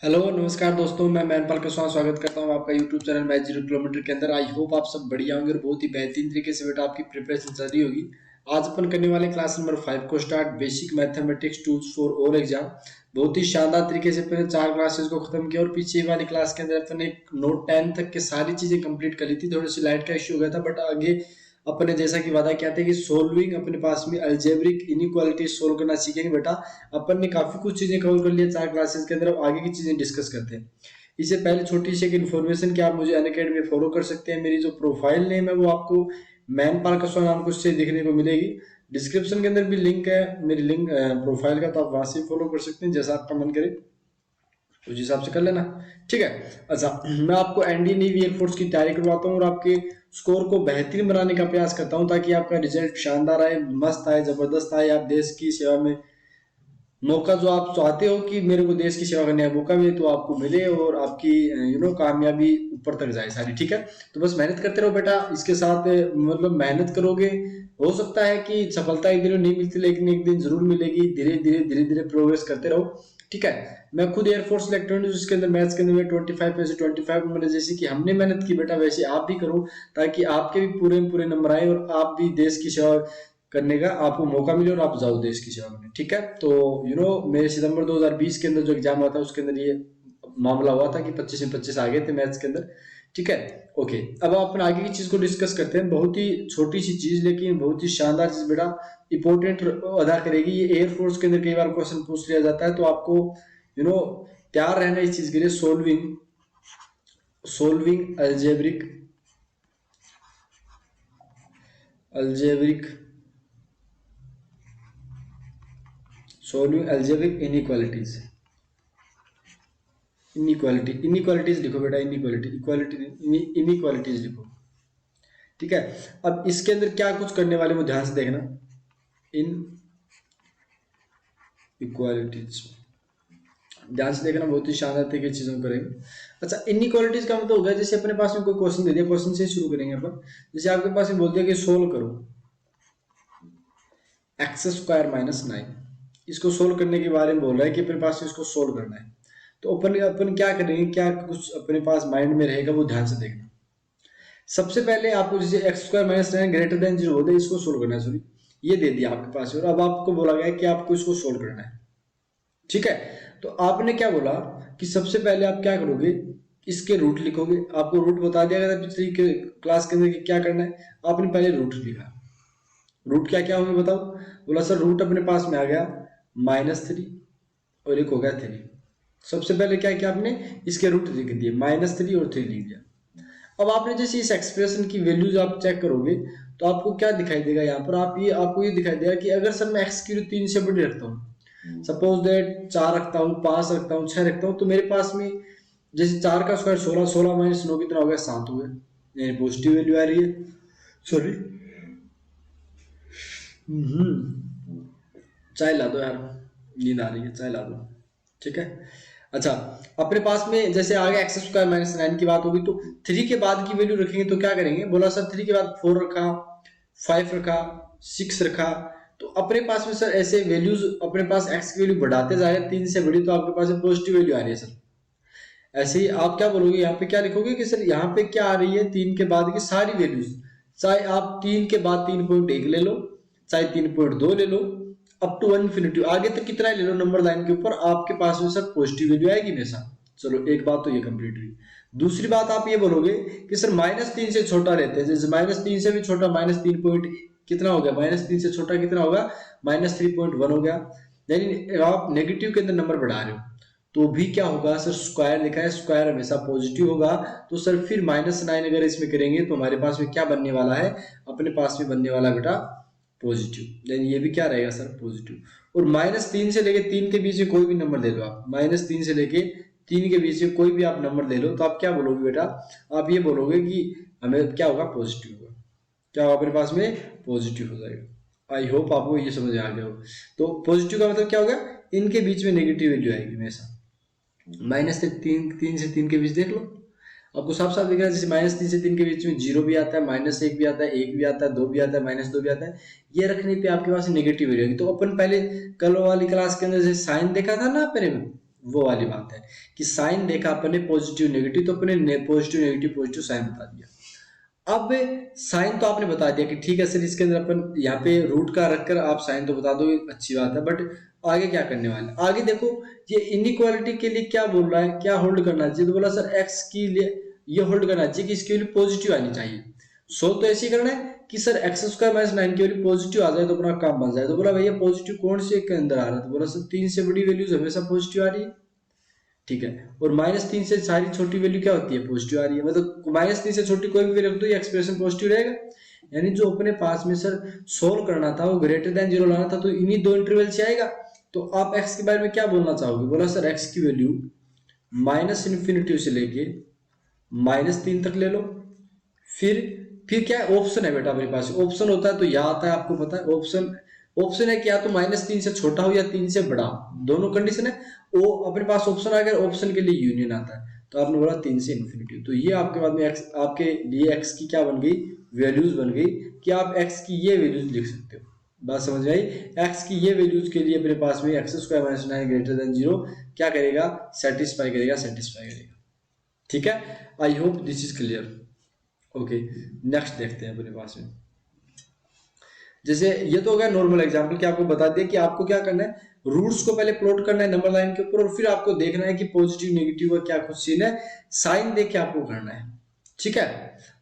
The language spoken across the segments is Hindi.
हेलो नमस्कार दोस्तों, मैं मैनपाल का स्वागत करता हूं आपका यूट्यूब चैनल मैथ 0 किलोमीटर के अंदर। आई होप आप सब बढ़िया होंगे और बहुत ही बेहतरीन तरीके से बेटा आपकी प्रिपरेशन चल रही होगी। आज अपन करने वाले क्लास नंबर 5 को start, basic mathematics tools for all exam. बहुत ही शानदार तरीके से पहले 4 क्लासेस को खत्म किया और पीछे वाली क्लास के अंदर अपन एक नोट 10 तक के सारी चीजें कंप्लीट कर ली थी। थोड़ी सी लाइट का इश्यू हो गया था, बट आगे अपने जैसा कि वादा किया था कि सोल्विंग अपने पास में अलजेब्रिक इनइक्वालिटी सोल्व करना सीखेंगे बेटा। अपन ने काफी कुछ चीजें कवर कर लिया 4 क्लासेस के अंदर, अब आगे की चीजें डिस्कस करते हैं। इससे पहले छोटी सी एक इन्फॉर्मेशन कि आप मुझे अनअकैडमी में फॉलो कर सकते हैं। मेरी जो प्रोफाइल नेम है वो आपको मैनपाल का नाम कुछ से दिखने को मिलेगी। डिस्क्रिप्शन के अंदर भी लिंक है मेरी लिंक प्रोफाइल का, तो आप वहां से फॉलो कर सकते हैं जैसा आपका मन करे उस हिसाब से कर लेना। ठीक है। अच्छा, मैं आपको एनडीए नेवी एयरफोर्स की तैयारी करवाता हूँ और आपके स्कोर को बेहतरीन बनाने का प्रयास करता हूँ ताकि आपका रिजल्ट शानदार आए, मस्त आए, जबरदस्त आए। आप देश की सेवा में मौका जो आप चाहते हो कि मेरे को देश की सेवा करने का मौका मिले, तो आपको मिले और आपकी कामयाबी ऊपर तक जाए सारी। ठीक है। तो बस मेहनत करते रहो बेटा। इसके साथ मतलब मेहनत करोगे, हो सकता है कि सफलता एक दिन नहीं मिलती, लेकिन एक दिन जरूर मिलेगी। धीरे धीरे प्रोग्रेस करते रहो। ठीक है। मैं खुद एयरफोर्स सिलेक्टेड हूँ, जिसके अंदर मैथ्स के अंदर में 25 में से 25 नंबर, जैसे कि हमने मेहनत की बेटा वैसे आप भी करो, ताकि आपके भी पूरे नंबर आए और आप भी देश की सेवा करने का आपको मौका मिले और आप जाओ देश की सेवा करने। ठीक है। तो मेरे सितंबर 2020 के अंदर जो एग्जाम हुआ था उसके अंदर ये मामला हुआ था कि 25 में 25 आ गए थे मैथ्स के अंदर। ठीक है। ओके, अब अपन आगे की चीज को डिस्कस करते हैं। बहुत ही छोटी सी चीज लेकिन बहुत ही शानदार चीज बेटा, इंपॉर्टेंट अदा करेगी। ये एयरफोर्स के अंदर कई बार क्वेश्चन पूछ लिया जाता है, तो आपको तैयार रहना इस चीज के लिए। Solving algebraic solving algebraic inequalities लिखो बेटा। इनइक्वालिटीज लिखो। ठीक है। अब इसके अंदर क्या कुछ करने वाले वो ध्यान से देखना। इन इक्वालिटीज ध्यान से देखना, बहुत ही शानदार तरीके की चीजों करेंगे। अच्छा, इनइक्वालिटीज का मतलब हो गया, जैसे अपने पास में कोई क्वेश्चन दे दिया, क्वेश्चन से शुरू करेंगे अपन। जैसे आपके पास में बोल दिया कि सोल्व करो x² - 9। इसको सोल्व करने के बारे में बोल रहा है कि अपने पास इसको सोल्व करना है। तो अपन क्या करेंगे, क्या कुछ अपने पास माइंड में रहेगा वो ध्यान से देखना। सबसे पहले आपको जैसे x² - 9 ग्रेटर देन 0 होता है, इसको सोल्व करना है। सॉरी, ये दे दिया आपके पास और अब आपको बोला गया कि आपको इसको सोल्व करना है। ठीक है। तो आपने क्या बोला कि सबसे पहले आप क्या करोगे, इसके रूट लिखोगे। आपको रूट बता दिया गया था पिछली क्लास के अंदर कि क्या करना है। आपने पहले रूट लिखा। रूट क्या क्या होंगे बताओ। बोला सर रूट अपने पास में आ गया -3 और एक हो गया 3। सबसे पहले क्या किया आपने, इसके रूट लिख दिए, -3 और 3 लिख दिया। अब आपने जैसे इस एक्सप्रेशन की वैल्यूज आप चेक करोगे तो आपको क्या दिखाई देगा यहाँ पर, आपको ये दिखाई देगा कि अगर सर मैं x की 3 से बड़ी रखता हूँ, सपोज दैट 4 रखता हूँ, 5 रखता हूँ, 6 रखता हूँ, तो मेरे पास में जैसे 4 का स्क्वायर 16, 16 - 9 कितना हो गया, 7 हो गया, यानी पॉजिटिव वैल्यू आ रही है। सॉरी, चाय ला दो यार, नींद आ रही है, चाय ला दो। ठीक है। अच्छा, अपने पास में जैसे आगे x² - 9 की बात होगी तो 3 के बाद की वैल्यू रखेंगे तो क्या करेंगे। बोला सर 3 के बाद 4 रखा, 5 रखा, 6 रखा, तो अपने पास में सर ऐसे वैल्यूज अपने पास x की वैल्यू बढ़ाते जा रहे हैं, 3 से बड़ी, तो आपके पास पॉजिटिव वैल्यू आ रही है सर। ऐसे ही आप क्या बोलोगे, यहाँ पे क्या लिखोगे कि सर यहाँ पे क्या आ रही है, 3 के बाद की सारी वैल्यूज, चाहे आप 3 के बाद 3.1 ले लो, चाहे 3.2 ले लो, अप टू इन्फिनिटी आगे तक कितना ले लो नंबर लाइन के ऊपर, आपके पास में सर पॉजिटिव वैल्यू आएगी हमेशा। चलो, एक बात तो ये कंप्लीट हुई। दूसरी बात आप ये बोलोगे कि सर -3 से छोटा रहते हैं, जैसे -3 से भी छोटा, -3 पॉइंट कितना हो गया, -3 से छोटा कितना होगा, -3.1 हो गया। यानी आप नेगेटिव के अंदर नंबर बढ़ा रहे हो तो भी क्या होगा सर, स्क्वायर लिखा है, स्क्वायर हमेशा पॉजिटिव होगा। तो सर फिर -9 अगर इसमें करेंगे तो हमारे पास में क्या बनने वाला है, अपने पास में बनने वाला बेटा पॉजिटिव, यानी ये भी क्या रहेगा सर, पॉजिटिव। और -3 से लेके 3 के बीच में कोई भी नंबर ले लो आप, -3 से लेके 3 के बीच में कोई भी आप नंबर ले लो, तो आप क्या बोलोगे बेटा, आप ये बोलोगे कि हमें क्या होगा, पॉजिटिव होगा। क्या होगा, अपने पास में पॉजिटिव हो जाएगा। आई होप आपको ये समझ आ गया हो। तो पॉजिटिव का मतलब क्या होगा, इनके बीच में नेगेटिव वैल्यू आएगी हमेशा। -3 से 3 के बीच देख लो, आपको साफ साफ दिख रहा है। जैसे -3 से 3 के बीच में 0 भी आता है, -1 भी आता है, 1 भी आता है, 2 भी आता है, -2 भी आता है। ये रखने पे आपके पास नेगेटिव वैल्यू आएगी। तो अपन पहले कल वाली क्लास के अंदर जैसे साइन देखा था ना अपने में, वो वाली बात है कि साइन देखा अपने पॉजिटिव नेगेटिव, तो अपने पॉजिटिव साइन बता दिया। अब साइन तो आपने बता दिया कि ठीक है सर, इसके अंदर अपन यहाँ पे रूट का रखकर आप साइन तो बता दो, अच्छी बात है, बट आगे क्या करने वाले, आगे देखो ये इनइक्वालिटी के लिए क्या बोल रहा है, क्या होल्ड करना चाहिए, तो बोला सर एक्स के लिए ये होल्ड करना चाहिए कि इसके वैल्यू पॉजिटिव आनी चाहिए। सोल्व तो ऐसे ही करना है कि सर एक्स स्क्वायर माइनस 9 की वैल्यू पॉजिटिव आ जाए तो अपना काम बन जाए। तो बोला भैया पॉजिटिव कौन से के अंदर आ रहा है, तो बोला सर 3 से बड़ी वैल्यूज हमेशा पॉजिटिव आ रही है, ठीक है, और -3 से सारी छोटी वैल्यू क्या होती है, पॉजिटिव आ रही है, मतलब -3 से छोटी कोई भी वैल्यू रख दो ये एक्सप्रेशन पॉजिटिव रहेगा। यानी जो अपने पास में सर सोल्व करना था वो ग्रेटर देन 0 लाना था, तो इन्हीं दो इंटरवल से आएगा। तो आप एक्स के बारे में क्या बोलना चाहोगे, बोला सर एक्स की वैल्यू -∞ से लेके -3 तक ले लो। फिर क्या है, ऑप्शन है बेटा अपने पास, ऑप्शन होता है तो यह आता है, आपको पता है ऑप्शन है कि या तो -3 से छोटा हो या 3 से बड़ा हो, दोनों कंडीशन है। वो अपने पास ऑप्शन आ गया, ऑप्शन के लिए यूनियन आता है, तो आपने बोला 3 से इन्फिनिटी, तो ये आपके बाद में एक्स आपके लिए एक्स की क्या बन गई, वैल्यूज बन गई कि आप एक्स की ये वैल्यूज लिख सकते हो। बात समझ में आई, एक्स की ये वैल्यूज के लिए अपने पास में x square minus 9 greater than 0 क्या करेगा, सेटिस्फाई करेगा। ठीक है, I hope this is clear. Okay, next देखते हैं अपने पास में। जैसे ये तो हो गया नॉर्मल एग्जांपल कि आपको बता दिया कि आपको क्या करना है, रूट्स को पहले प्लॉट करना है नंबर लाइन के ऊपर, और फिर आपको देखना है कि पॉजिटिव नेगेटिव का क्या कुछ सीन है, साइन देख के आपको करना है। ठीक है,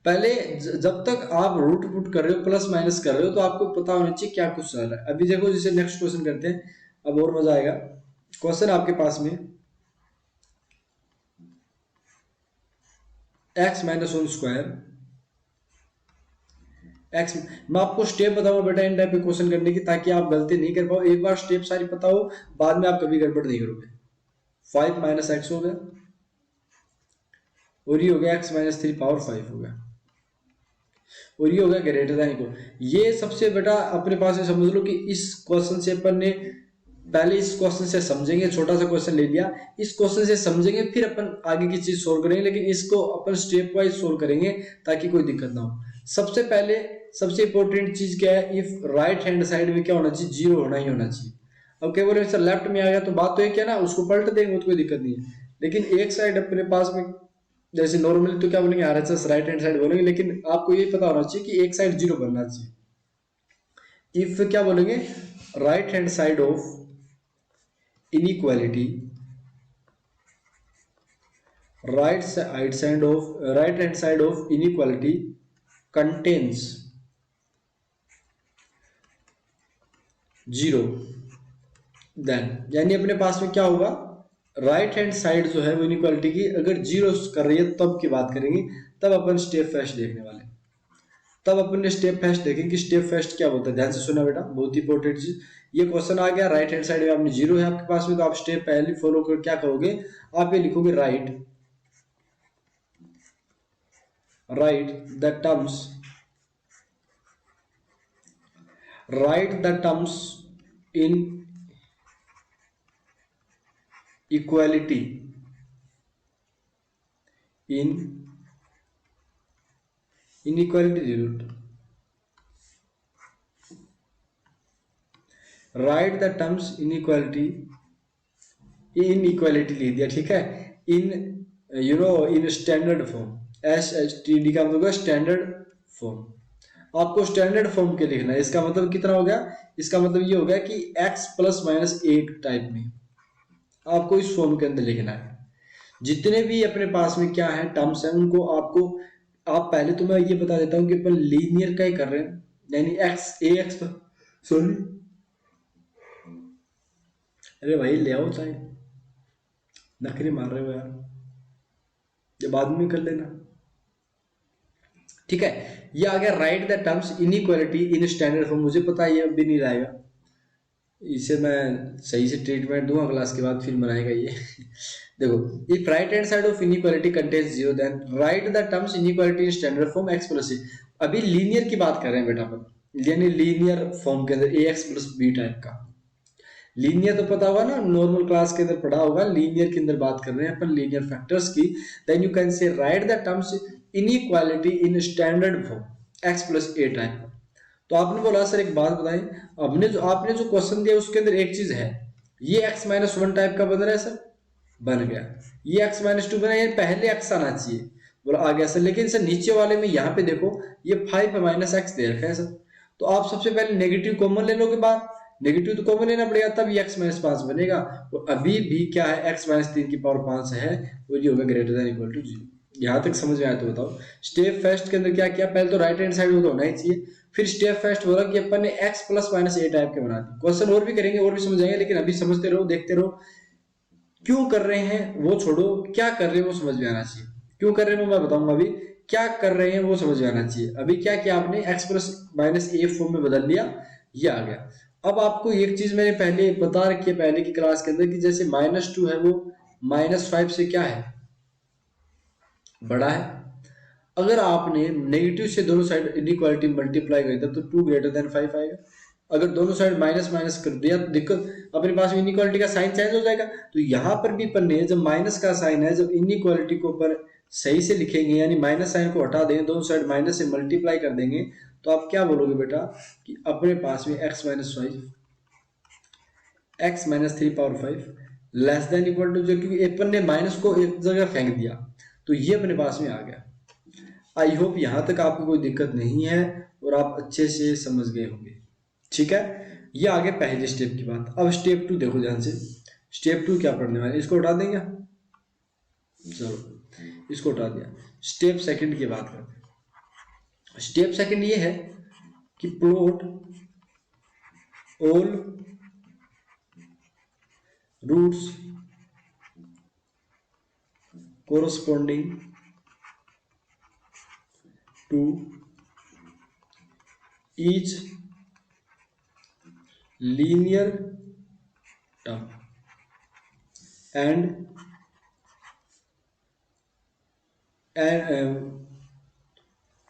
पहले जब तक आप रूट पुट कर रहे हो, प्लस माइनस कर रहे हो, तो आपको पता होना चाहिए क्या कुछ चल रहा है। अभी देखो जैसे नेक्स्ट क्वेश्चन करते हैं, अब और मजा आएगा। क्वेश्चन आपके पास में x माइनस 1 स्क्वायर एक्स, मैं आपको स्टेप बताऊंगा बेटा इन टाइप के क्वेश्चन करने की, ताकि आप गलती नहीं कर पाओ। एक बार स्टेप सारी पता हो, बाद में आप कभी गड़बड़ नहीं करोगे। 5 माइनस एक्स हो गया, और ये हो गया x माइनस 3 पावर 5 हो गया, और ये हो गया ग्रेटर देन इक्वल। ये सबसे बेटा अपने पास में समझ लो कि इस क्वेश्चन से अपन ने पहले इस क्वेश्चन से समझेंगे, छोटा सा क्वेश्चन ले लिया, इस क्वेश्चन से समझेंगे, फिर अपन आगे की चीज सोल्व करेंगे, लेकिन इसको अपन स्टेप वाइज सोल्व करेंगे ताकि कोई दिक्कत ना हो। सबसे पहले सबसे इंपॉर्टेंट चीज क्या है, इफ राइट हैंड साइड में क्या होना चाहिए, 0 होना ही होना चाहिए। अब क्या बोले सर लेफ्ट में आ गया, तो बात तो एक है ना, उसको पलट देंगे तो कोई दिक्कत नहीं है, लेकिन एक साइड अपने पास में जैसे नॉर्मली तो क्या बोलेंगे आरएचएस राइट हैंड साइड बोलेंगे, लेकिन आपको ये पता होना चाहिए कि एक साइड 0 बनना चाहिए। इफ क्या बोलेंगे, right hand side of inequality, right hand side of inequality contains 0, then यानी अपने पास में क्या होगा, राइट हैंड साइड जो है वो इनइक्वालिटी की अगर 0 कर रही है तब की बात करेंगे, तब अपन स्टेप फर्स्ट देखने वाले। तब अपन ने स्टेप फर्स्ट देखेंगे कि स्टेप फर्स्ट क्या होता है। ध्यान से सुना बेटा, बहुत इंपॉर्टेंट चीज। ये क्वेश्चन आ गया, राइट हैंड साइड में आपने 0 है आपके पास में, तो आप स्टेप पहले फॉलो कर क्या करोगे, आप ये लिखोगे write the terms in equality inequality root, write the terms inequality लिख दिया, ठीक है, in in standard form, SHTD का मतलब स्टैंडर्ड फॉर्म। आपको स्टैंडर्ड फॉर्म के लिखना है। इसका मतलब कितना हो गया, इसका मतलब ये हो गया कि x प्लस माइनस 8 टाइप में आपको इस फॉर्म के अंदर लिखना है। जितने भी अपने पास में क्या है टर्म्स है उनको आपको, आप पहले तो मैं ये बता देता हूँ कि अपन लीनियर का ही कर रहे हैं, यानी ax सॉरी, अरे भाई ले आओ चाहे, नखरे मार रहे हो यार, ये बाद में कर लेना। ठीक है, ये आ गया right the terms inequality in standard form. मुझे पता है ये अब भी नहीं लाएगा, इसे मैं सही से ट्रीटमेंट दूंगा क्लास के बाद, फिर बनाएगा ये। देखो, if right hand side of inequality contains 0 then write the terms inequality in standard form x plus A. अभी लीनियर की बात कर रहे हैं बेटा अपन, यानी लीनियर फॉर्म के अंदर ax प्लस बी टाइप का। लीनियर तो पता होगा ना, नॉर्मल क्लास के अंदर पढ़ा होगा। लीनियर के अंदर बात कर रहे हैं अपन लीनियर फैक्टर्स की। Then you can say write the terms inequality in standard form x plus A type. तो आपने बोला सर एक बात बताएं, आपने जो क्वेश्चन दिया उसके अंदर एक चीज है, ये x माइनस 1 टाइप का बन रहा है सर, बन गया। ये x माइनस टू बना, ये पहले x आना चाहिए, बोला आ गया सर। लेकिन सर नीचे वाले में यहाँ पे देखो ये 5 माइनस एक्स दे रखा है सर, तो आप सबसे पहले नेगेटिव कॉमन ले लोगे बाहर, नेगेटिव तो कॉमन लेना पड़ेगा, तब ये x माइनस 5 बनेगा। और अभी भी क्या है, x माइनस 3 की पावर 5 है, वो ये होगा ग्रेटर देन इक्वल टू 0। यहाँ तक समझ में आया तो बताओ। स्टेप फर्स्ट के अंदर क्या किया, पहले तो राइट हैंड साइड वो तो होना ही चाहिए, फिर स्टेप फर्स्ट बोला कि अपन ने x प्लस माइनस ए टाइप के बना दिए। क्वेश्चन और भी करेंगे और भी समझाएंगे, लेकिन अभी समझते रहो, देखते रहो। क्यों कर रहे हैं वो छोड़ो, क्या कर रहे हैं वो समझ में आना चाहिए। क्यों कर रहे हैं मैं बताऊंगा, अभी क्या कर रहे हैं वो समझ में आना चाहिए। अभी क्या किया आपने, x प्लस माइनस ए फॉर्म में बदल लिया, ये आ गया। अब आपको एक चीज मैंने पहले बता रखी है पहले की क्लास के अंदर, कि जैसे माइनस टू है वो माइनस 5 से क्या है, बड़ा है। अगर आपने नेगेटिव से दोनों साइड इनइक्वालिटी मल्टीप्लाई कर दिया तो 2 ग्रेटर देन 5 आएगा। अगर दोनों साइड माइनस माइनस कर दिया तो दिक्कत, अपने पास में इनइक्वालिटी का साइन चेंज हो जाएगा। तो यहाँ पर भी पन्ने जब माइनस का साइन है, जब इनइक्वालिटी को पर सही से लिखेंगे, यानी माइनस साइन को हटा देंगे, दोनों साइड माइनस से मल्टीप्लाई कर देंगे, तो आप क्या बोलोगे बेटा कि अपने पास में x minus 5 x minus 3 power 5 less than equal to 0, क्योंकि अपन ने माइनस को एक जगह फेंक दिया, तो ये अपने पास में आ गया। आई होप यहां तक आपको कोई दिक्कत नहीं है और आप अच्छे से समझ गए होंगे। ठीक है, ये आगे पहले स्टेप की बात। अब स्टेप 2 देखो ध्यान से। स्टेप 2 क्या पढ़ने वाले, इसको उठा देंगे, चलो इसको उठा दिया। स्टेप सेकंड की बात करते हैं। स्टेप सेकंड ये है कि plot all roots corresponding to each linear term and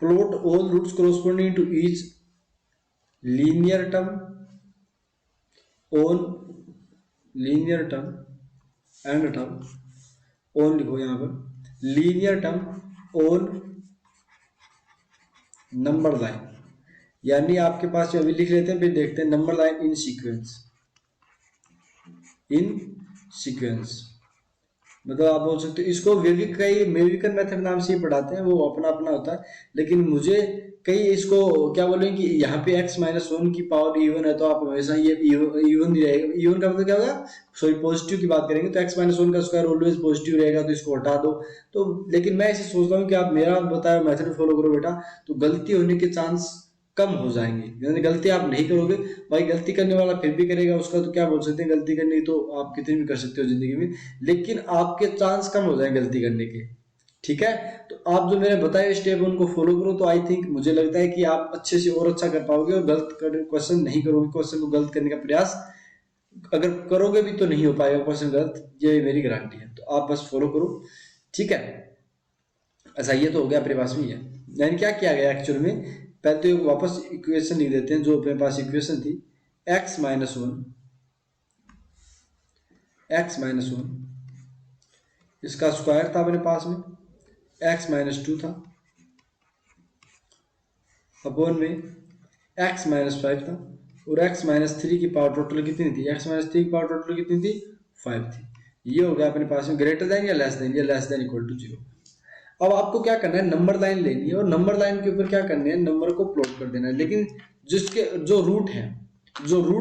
plot all roots corresponding to each linear term on linear term and term on, लिखो यहाँ पर linear term on number line, यानी आपके पास अभी लिख लेते हैं फिर देखते हैं। Number line in sequence, in sequence मतलब आप बोल सकते हो इसको वेविक, कई मेविकन मेथड नाम से ही पढ़ाते हैं, वो अपना अपना होता है। लेकिन मुझे कई इसको क्या बोलेंगे कि यहाँ पे x माइनस 1 की पावर इवन है, तो आप हमेशा ये इवन ही रहेगा। इवन का मतलब क्या होगा, सॉरी पॉजिटिव की बात करेंगे तो x माइनस 1 का स्क्वायर ऑलवेज पॉजिटिव रहेगा, तो इसको हटा दो। तो लेकिन मैं ऐसे सोचता हूँ कि आप मेरा बताया मेथड फॉलो करो बेटा, तो गलती होने के चांस कम हो जाएंगे। यानी गलती आप नहीं करोगे, भाई गलती करने वाला फिर भी करेगा, उसका तो क्या बोल सकते हैं, गलती करनी तो आप कितनी भी कर सकते हो जिंदगी में, लेकिन आपके चांस कम हो जाएंगे गलती करने के। ठीक है, तो आप जो मैंने बताए स्टेप उनको फॉलो करो, तो आई थिंक मुझे लगता है कि आप अच्छे से और अच्छा कर पाओगे और गलत क्वेश्चन नहीं करोगे। क्वेश्चन को गलत करने का प्रयास अगर करोगे भी तो नहीं हो पाएगा क्वेश्चन गलत, ये मेरी गारंटी है। तो आप बस फॉलो करो, ठीक है। अच्छा, ये तो हो गया अपने पास में। यानी क्या किया गया एक्चुअल में, पहले तो वापस इक्वेशन लिख देते हैं जो अपने पास इक्वेशन थी। x माइनस 1 इसका स्क्वायर था अपने पास में, x माइनस 2 था, अपॉन में x माइनस 5 था, और x माइनस 3 की पावर टोटल कितनी थी, x माइनस 3 की पावर टोटल कितनी थी, 5 थी। ये हो गया अपने पास में ग्रेटर देन या लेस देन, या लेस देन इक्वल टू 0। अब आपको क्या करना है, नंबर लाइन लेनी है और नंबर लाइन के ऊपर क्या करना है, नंबर को प्लॉट कर देना है। लेकिन जिसके जो रूट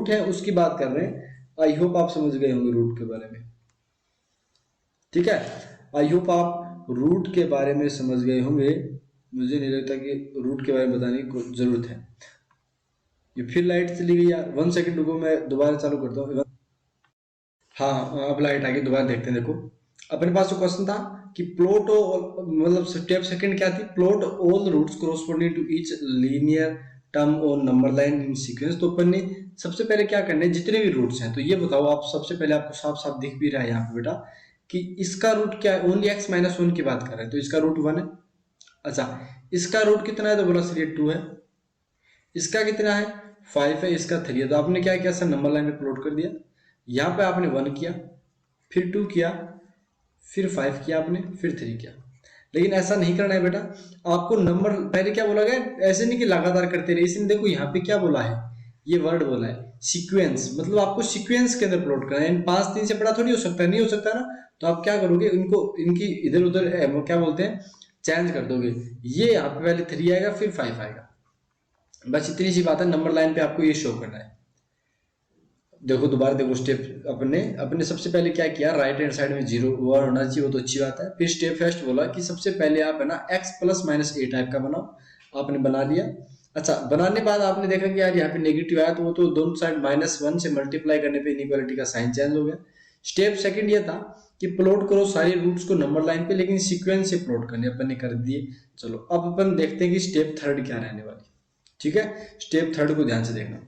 है उसकी बात कर रहे हैं। आई होप आप समझ गए होंगे रूट के बारे में, ठीक है। आई होप आप रूट के बारे में समझ गए होंगे, मुझे नहीं लगता कि रूट के बारे में बताने की जरूरत है। ये फिर लाइट चली गई यार, 1 सेकंड रुको, मैं दोबारा चालू करता हूँ। हाँ, अब लाइट आ गई, दोबारा देखते हैं। देखो अपने पास जो क्वेश्चन था कि प्लॉट, मतलब स्टेप सेकंड क्या थी, plot all roots corresponding to each linear term और नंबर लाइन इन सीक्वेंस। तो अपन ने सबसे पहले क्या करना है, जितने भी रूट्स हैं, तो ये बताओ आप, सबसे पहले आपको साफ साफ दिख भी रहा है यहाँ पे बेटा कि इसका रूट क्या है, ओनली x माइनस 1 की बात कर रहे हैं, तो इसका रूट 1 है। अच्छा, इसका रूट कितना है, तो बोला सर ये 2 है। इसका कितना है, 5 है। इसका 3 है। तो आपने क्या किया सर, नंबर लाइन में प्लॉट कर दिया। यहाँ पे आपने 1 किया, फिर 2 किया, फिर 5 किया आपने, फिर 3 किया। लेकिन ऐसा नहीं करना है बेटा, आपको नंबर पहले क्या बोला गया, ऐसे नहीं कि लगातार करते रहे। इसलिए देखो यहाँ पे क्या बोला है, ये वर्ड बोला है सीक्वेंस, मतलब आपको सीक्वेंस के अंदर प्लॉट करना है। 5 3 से बड़ा थोड़ी हो सकता है, नहीं हो सकता ना, तो आप क्या करोगे, इनको इनकी इधर उधर क्या बोलते हैं, चेंज कर दोगे। ये यहाँ पे पहले 3 आएगा फिर 5 आएगा, बस इतनी सी बात है। नंबर लाइन पे आपको ये शो करना है। देखो दोबारा देखो स्टेप, अपने अपने सबसे पहले क्या किया, राइट हैंड साइड में 0 1 होना चाहिए, वो तो अच्छी बात है। फिर स्टेप फर्स्ट बोला कि सबसे पहले आप है ना x प्लस माइनस ए टाइप का बनाओ, आपने बना लिया। अच्छा, बनाने के बाद आपने देखा कि यार यहाँ पे नेगेटिव आया, तो वो तो दोनों साइड -1 से मल्टीप्लाई करने पे इनइक्वालिटी का साइन चेंज हो गया। स्टेप सेकंड ये था कि प्लॉट करो सारी रूट्स को नंबर लाइन पे, लेकिन सीक्वेंस से प्लॉट करने, अपन ने कर दिए। चलो अब अपन देखते हैं कि स्टेप थर्ड क्या रहने वाली। ठीक है, स्टेप थर्ड को ध्यान से देखना,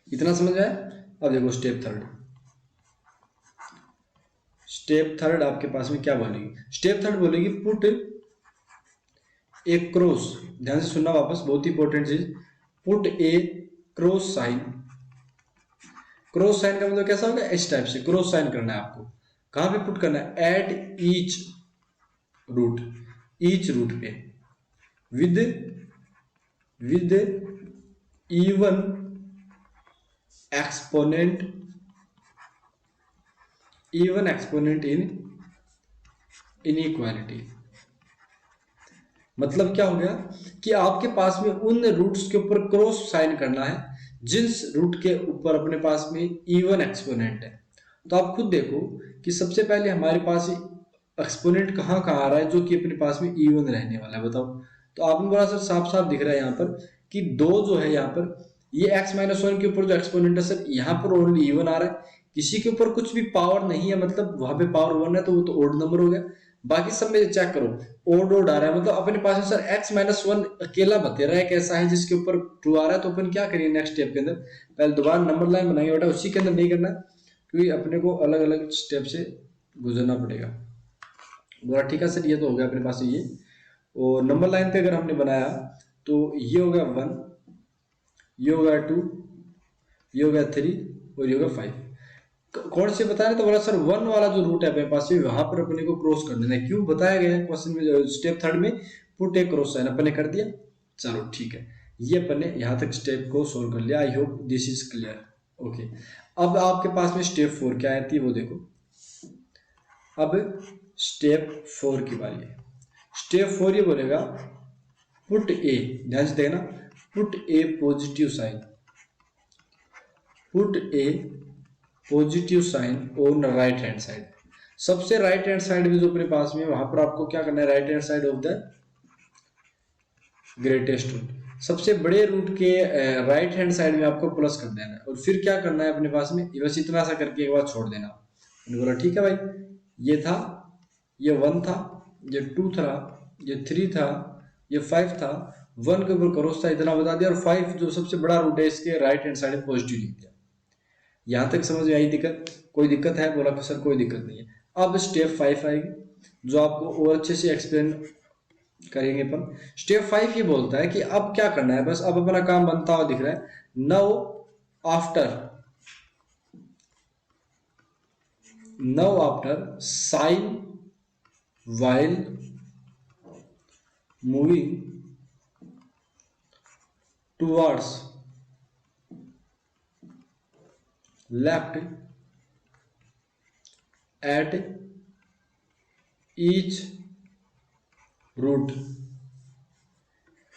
इतना समझ आया। अब देखो स्टेप थर्ड, स्टेप थर्ड आपके पास में क्या बोलेगी, स्टेप थर्ड बोलेगी पुट ए क्रॉस, ध्यान से सुनना वापस, बहुत ही इंपॉर्टेंट चीज, पुट ए क्रॉस साइन। क्रॉस साइन का मतलब कैसा होगा, इस टाइप से क्रॉस साइन करना है आपको। कहां पे पुट करना है, एट रूट ईच रूट पे with with even exponent in inequality. मतलब क्या हो गया कि आपके पास में उन रूट्स के ऊपर क्रॉस साइन करना है जिस रूट के ऊपर अपने पास में इवन एक्सपोनेंट है। तो आप खुद देखो कि सबसे पहले हमारे पास एक्सपोनेंट कहाँ कहाँ आ रहा है जो कि अपने पास में इवन रहने वाला है, बताओ। तो आपने बोला सर साफ साफ दिख रहा है यहाँ पर कि 2 जो है यहाँ पर, ये x-1 के ऊपर जो एक्सपोनेंट है सर, यहाँ पर ओनली इवन आ रहा है, किसी के ऊपर कुछ भी पावर नहीं है, मतलब वहां पे पावर 1 है तो वो तो ओड नंबर हो गया। बाकी सब में चेक करो ओड ओड आ रहा है, मतलब अपने पास में सर x-1 अकेला बता रहा है कैसा है जिसके ऊपर ट्रू आ रहा है। तो अपन क्या करिए नेक्स्ट स्टेप के अंदर, पहले दोबारा नंबर लाइन बनाएंगे बेटा, उसी के अंदर नहीं करना क्योंकि अपने को अलग अलग स्टेप से गुजरना पड़ेगा। बोला ठीक है सर, ये तो हो गया अपने पास ये। और नंबर लाइन पे अगर हमने बनाया तो ये हो गया 1, ये हो गया 2, ये हो गया 3 और ये हो गया 5। कौन से बताया, तो बोला सर 1 वाला जो रूट है अपने पास में वहां पर अपने को क्रॉस कर देना है। क्यों बताया गया है क्वेश्चन में, स्टेप थर्ड में पुट ए क्रॉस साइन अपन ने कर दिया। चलो ठीक है, ये अपन ने यहाँ तक स्टेप को सोल्व कर लिया। I hope this is clear. Okay, अब आपके पास में स्टेप 4 क्या आती है वो देखो। अब स्टेप 4 की बारी है। स्टेप 4 ये बोलेगा पुट ए, ध्यान से देखना, put a positive sign, put a positive sign on right hand side. सबसे राइट हैंड साइड में जो अपने पास में वहां पर आपको क्या करना है, right hand side of the greatest root, सबसे बड़े रूट के राइट हैंड साइड में आपको प्लस कर देना है। और फिर क्या करना है अपने पास में, बस इतना सा करके एक बार छोड़ देना। मैंने बोला ठीक है भाई, ये था, ये 1 था, ये 2 था, ये 3 था, ये 5 था, 1 के ऊपर क्रॉस था, इतना बता दिया। और 5 जो सबसे बड़ा रूट है इसके राइट हैंड साइड में पॉजिटिव लिख दिया। यहां तक समझ में आई दिक्कत, कोई दिक्कत है, बोला सर कोई दिक्कत नहीं है। अब स्टेप 5 आएगी जो आपको और अच्छे से एक्सप्लेन करेंगे अपन। स्टेप 5 ये बोलता है कि अब क्या करना है, बस अब अपना काम बनता हुआ दिख रहा है। Now after sign while moving towards left at each root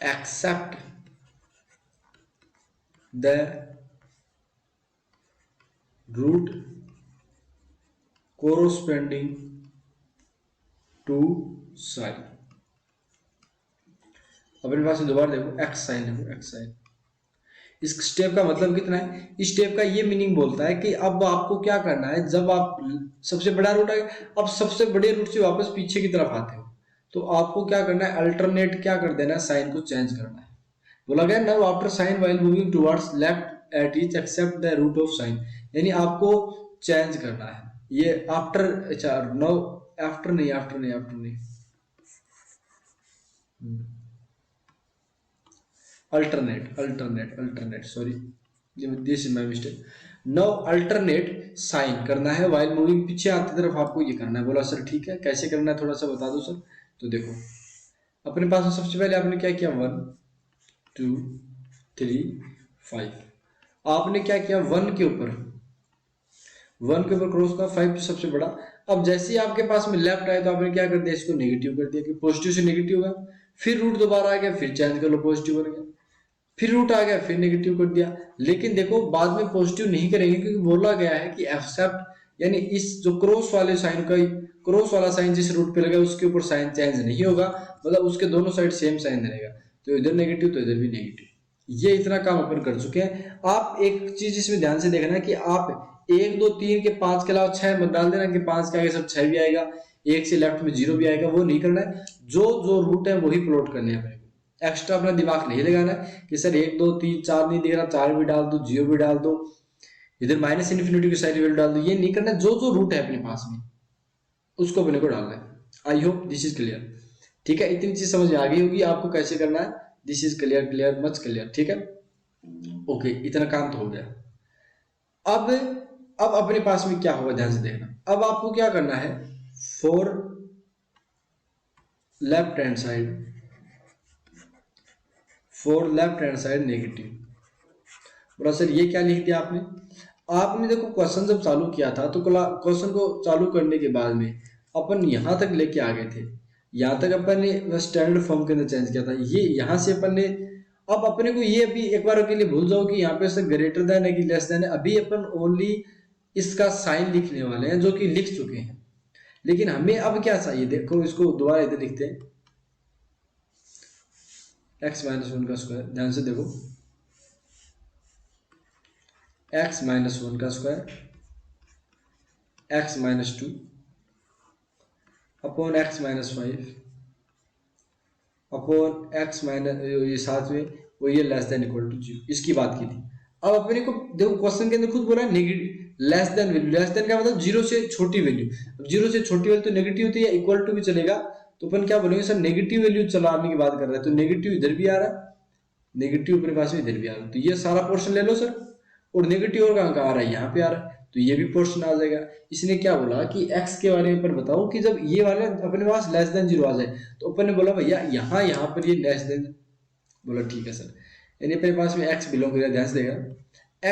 except the root corresponding to sign. अपने पास दोबारा देखो एक्स साइन, देखो एक्स साइन। इस स्टेप का मतलब कितना है, इस स्टेप का ये मीनिंग बोलता है कि अब आपको क्या करना है, जब आप सबसे बड़ा रूट है, अब सबसे बड़े रूट से वापस पीछे की तरफ आते हो तो आपको क्या करना है, अल्टरनेट क्या कर देना है, साइन को चेंज करना है। बोला गया now after sign while moving towards left at each except the root of sign, यानी आपको चेंज करना है ये आफ्टर। अच्छा नाउ आफ्टर नहीं, आफ्टर नहीं, आफ्टर नहीं, alternate alternate alternate, sorry this is my mistake. Now alternate sign करना है व्हाइल मूविंग, पीछे आती तरफ आपको ये करना है। बोला सर ठीक है, कैसे करना है थोड़ा सा बता दो सर। तो देखो अपने पास सबसे पहले आपने क्या किया, 1 2 3 5। आपने क्या किया, 1 के ऊपर क्रॉस का 5 सबसे बड़ा। अब जैसे ही आपके पास में लेफ्ट आए तो आपने क्या कर दिया, इसको नेगेटिव कर दिया कि पॉजिटिव से नेगेटिव होगा। फिर रूट दोबारा आ गया, फिर चेंज कर लो, पॉजिटिव बन गया। फिर रूट आ गया, फिर नेगेटिव कर दिया। लेकिन देखो बाद में पॉजिटिव नहीं करेंगे, क्योंकि बोला गया है कि एक्सेप्ट, यानी इस जो क्रॉस वाले साइन का, क्रॉस वाला साइन जिस रूट पे लगा उसके ऊपर साइन चेंज नहीं होगा, मतलब उसके दोनों साइड सेम साइन रहेगा। तो इधर नेगेटिव तो इधर भी नेगेटिव। ये इतना काम अपन कर चुके हैं। आप एक चीज इसमें ध्यान से देखना कि आप 1 2 3 के 5 के अलावा 6 मत डाल देना कि 5 के आगे सब 6 भी आएगा, 1 से लेफ्ट में 0 भी आएगा, वो नहीं करना है। जो जो रूट है वही प्लॉट करने हैं। एक्स्ट्रा अपना दिमाग नहीं लगाना है कि सर 1 2 3 4 नहीं दिख रहा, 4 भी डाल दो, 0 भी डाल दो, इधर माइनस इन्फिनिटी की साइड वैल्यू डाल दो। ये नहीं करना। जो जो रूट है अपने पास में उसको अपने को डालना है। I hope this is clear. ठीक है, इतनी चीज समझ में आ गई होगी आपको कैसे करना है। This is clear, clear, much clear. ठीक है, ओके, इतना काम तो हो गया। अब अपने पास में क्या होगा, ध्यान से देखना। अब आपको क्या करना है, for left hand side, negative. बोला सर ये क्या लिख दिया आपने। आपने देखो क्वेश्चन जब चालू किया था तो क्वेश्चन को चालू करने के बाद में अपन यहां तक लेके आ गए थे। यहां तक अपन ने स्टैंडर्ड फॉर्म के अंदर चेंज किया था। ये यहां से अपन ने, अब अपने को ये भी एक बार के लिए भूल जाओ कि यहाँ पे से ग्रेटर देन है कि लेस देन है। अभी अपन ओनली इसका साइन लिखने वाले हैं, जो कि लिख चुके हैं। लेकिन हमें अब क्या चाहिए, देखो इसको दोबारा इधर लिखते हैं, x-1 का स्क्वायर। ध्यान से देखो, x-1 का square, x-2 upon x-5 upon x minus ये साथ में वो ये लेस देन इक्वल टू 0। इसकी बात की थी। अब अपने को देखो क्वेश्चन के अंदर खुद बोला है negative less than value. Less than का मतलब 0 से छोटी वैल्यू। अब 0 से छोटी वैल्यू तो नेगेटिव होती है, इक्वल टू भी चलेगा। तो अपन क्या बोलेंगे, सर नेगेटिव वैल्यू चलाने की बात कर रहे हैं, तो नेगेटिव इधर भी आ रहा है, नेगेटिव अपने पास में इधर भी आ रहा है। तो ये सारा पोर्शन ले लो सर। और नेगेटिव और कहाँ आ रहा है, यहाँ पे आ रहा है, तो ये भी पोर्शन आ जाएगा। इसने क्या बोला कि x के बारे में पर बताओ कि जब ये वाले अपने पास लेस देन 0 आ जाए, तो अपन ने बोला भैया यहाँ पर ये लेस देन। बोला ठीक है सर। यानी अपने पास में x बिलोंग करेगा, ध्यान से देगा,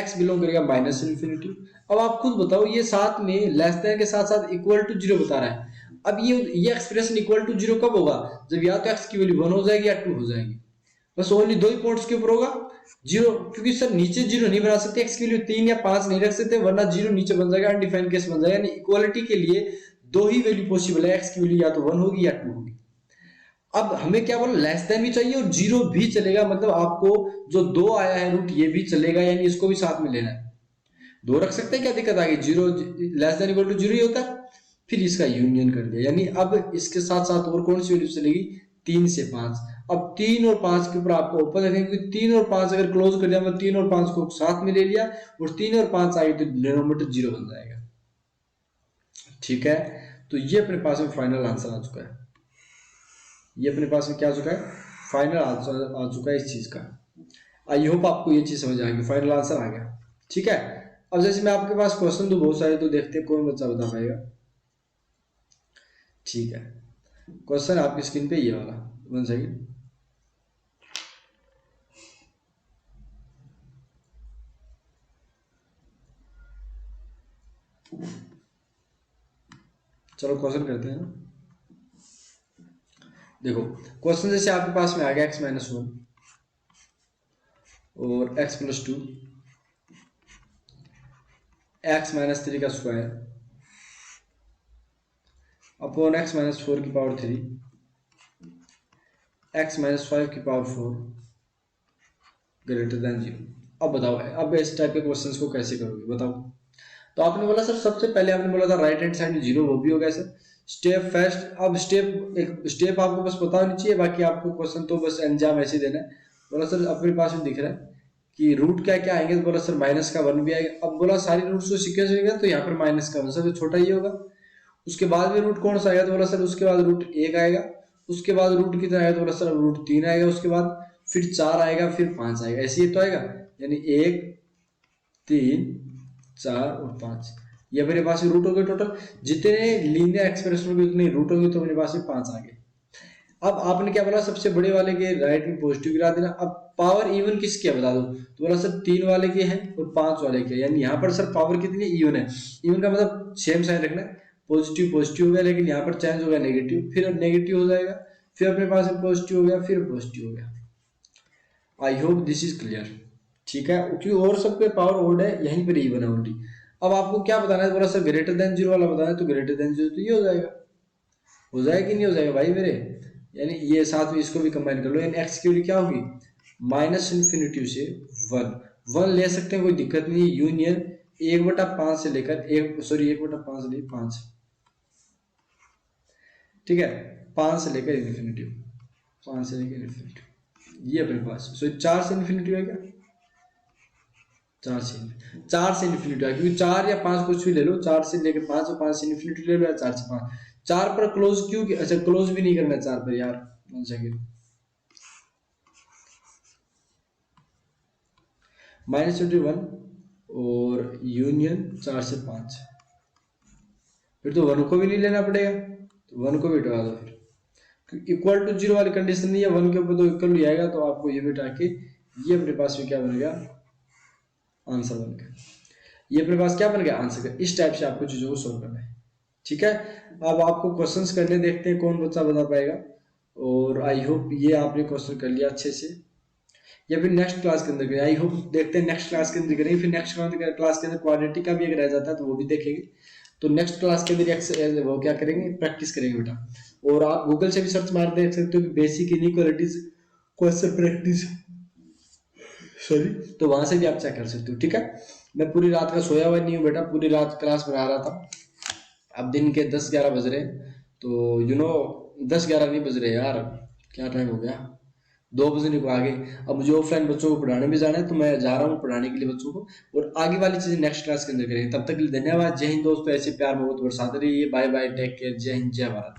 x बिलोंग करेगा माइनस इन्फिनिटी। अब आप खुद बताओ, ये साथ में लेस देन के साथ साथ इक्वल टू 0 बता रहा है। अब ये एक्सप्रेशन इक्वल टू 0 कब होगा, जब या तो x की वैल्यू 1 हो जाएगी या 2 हो जाएगी। बस ओनली दो ही पॉइंट्स के ऊपर होगा, 0, क्योंकि सर नीचे 0 नहीं बना सकते, x की वैल्यू 3 या 5 नहीं रख सकते, वरना 0 नीचे बन जाएगा, अनडिफाइंड केस बन जाएगा। यानी इक्वालिटी के लिए दो ही वैल्यू पॉसिबल है, x की वैल्यू या तो 1 होगी या 2 होगी। अब हमें क्या बोला, लेस देन भी चाहिए और 0 भी चलेगा, मतलब आपको जो 2 आया है रूट ये भी चलेगा, यानी इसको भी साथ में लेना है। 2 रख सकते हैं, क्या दिक्कत आ गई, 0 लेस देन इक्वल टू 0 ही होता है। फिर इसका यूनियन कर दिया, यानी अब इसके साथ साथ और कौन सी वैल्यू चलेगी, 3 से 5। अब 3 और 5 के ऊपर आपको ओपन रखेंगे, क्योंकि 3 और 5 अगर क्लोज कर दिया, मैं 3 और 5 को साथ में ले लिया और 3 और 5 आए तो डिनोमिनेटर 0 बन जाएगा। ठीक है, तो ये अपने पास में फाइनल आंसर आ चुका है। ये अपने पास में क्या आ चुका है, फाइनल आंसर आ चुका है इस चीज का। आई होप आपको ये चीज समझ आ गई, फाइनल आंसर आ गया। ठीक है, अब जैसे मैं आपके पास क्वेश्चन दूं बहुत सारे, तो देखते हैं कौन बच्चा बता पाएगा। ठीक है, क्वेश्चन आपकी स्क्रीन पे ये वाला, 1 सेकंड। चलो क्वेश्चन करते हैं। देखो क्वेश्चन जैसे आपके पास में आ गया x-1 और x+2 x-3 का स्क्वायर अपॉन x-4 की पावर 3 x-5 की पावर 4 ग्रेटर देन 0। अब बताओ, अब इस टाइप के क्वेश्चंस को कैसे करोगे बताओ। तो आपने बोला सर सबसे पहले आपने बोला था राइट हैंड साइड में 0, वो भी हो गया सर। स्टेप फर्स्ट, अब एक स्टेप आपको बस पता होनी चाहिए, बाकी आपको क्वेश्चन तो बस अंजाम ऐसे देना है। बोला सर अपने पास में दिख रहा है कि रूट क्या क्या आएंगे, तो बोला सर माइनस का 1 भी आएगा। अब बोला सारी रूट्स को सीक्वेंस में, तो यहाँ पर माइनस का 1 सबसे छोटा ही होगा। उसके बाद में रूट कौन सा आएगा, तो बोला सर उसके बाद रूट 1 आएगा। उसके बाद रूट कितना आएगा, तो बोला सर रूट 3 आएगा। उसके बाद फिर 4 आएगा, फिर 5 आएगा, ऐसे ही तो आएगा। यानी 1 3 4 और 5, ये मेरे पास रूट हो गए। टोटल जितने लीनियर एक्सप्रेशन होंगे उतने रूट होंगे, तो मेरे पास में 5 आ गए। अब आपने क्या बोला, सबसे बड़े वाले के राइट में पॉजिटिव गिरा देना। अब पावर इवन किसकी है बता दो, तो बोला सर 3 वाले के हैं और 5 वाले के, यानी यहाँ पर सर पावर कितनी है, इवन है। इवन का मतलब सेम साइन रखना है, पॉजिटिव पॉजिटिव हो गया, लेकिन यहाँ पर चेंज हो गया नेगेटिव, फिर नेगेटिव हो जाएगा, फिर अपने पास पॉजिटिव हो गया, फिर पॉजिटिव हो गया। I hope this is clear. ठीक है, क्योंकि और सबके पावर ओड है, यहीं पर इवन है ओनली। अब आपको क्या बताना है, बोला सर ग्रेटर देन 0 वाला बताना है, तो ग्रेटर देन 0 तो ये हो जाएगा, हो जाएगा कि नहीं हो जाएगा भाई मेरे, यानी ये साथ में इसको भी कंबाइन कर लो, यानी एक्स की वैल्यू क्या होगी, माइनस इन्फिनिटी से 1 ले सकते हैं, कोई दिक्कत नहीं है। यूनियन 1/5 से लेकर 1/5 नहीं 5, ठीक है, 5 से लेकर इन्फिनिटी, 5 से लेकर इन्फिनिटी, ये अपने पास। 4 से इन्फिनिटी है क्या, 4 से इन्फिनिटी है, क्योंकि 4 या 5 कुछ भी ले लो, 4 से लेकर 5 और 5 से इन्फिनिटी ले लो, या 4 से 5। 4 पर क्लोज क्यों, अच्छा क्लोज भी नहीं करना 4 पर यार, वन सेकेंड, -21 और यूनियन 4 से 5, फिर तो 1 को भी नहीं लेना पड़ेगा, तो 1 को भी हटा दो फिर, इक्वल टू 0 वाली कंडीशन नहीं है, 1 के ऊपर तो इक्वल भी आएगा, तो आपको ये भी हटा के ये अपने पास में क्या बन गया, आंसर बन गया। ये अपने पास क्या बन गया, आंसर का। इस टाइप से आपको चीजों को सोल्व करना है। ठीक है, अब आपको क्वेश्चंस करने, देखते हैं कौन बच्चा बता पाएगा। और आई होप ये आपने क्वेश्चन कर लिया अच्छे से, या फिर नेक्स्ट क्लास के अंदर करें। आई होप देखते हैं नेक्स्ट क्लास के अंदर करेंगे, फिर नेक्स्ट क्लास के अंदर क्वाड्रेटिक का भी अगर रह जाता है तो वो भी देखेंगे। तो नेक्स्ट क्लास के अंदर वो क्या करेंगे, प्रैक्टिस करेंगे बेटा। और आप गूगल से भी सर्च मार देख सकते हो कि basic inequalities question practice, sorry, तो वहां से भी आप चेक कर सकते हो। ठीक है, मैं पूरी रात का सोया हुआ नहीं हूँ बेटा, पूरी रात क्लास बना रहा था। अब दिन के 10-11 बज रहे हैं, तो 10-11 नहीं बज रहे यार, क्या टाइम हो गया, 2 बजने को आगे। अब मुझे ऑफलाइन बच्चों को पढ़ाने भी जाना है, तो मैं जा रहा हूँ पढ़ाने के लिए बच्चों को, और आगे वाली चीजें नेक्स्ट क्लास के अंदर करेंगे। तब तक के लिए धन्यवाद, जय हिंद दोस्तों, ऐसे प्यार मोहब्बत बरसाते रहिए, बाय बाय, टेक केयर, जय हिंद, जय भारत।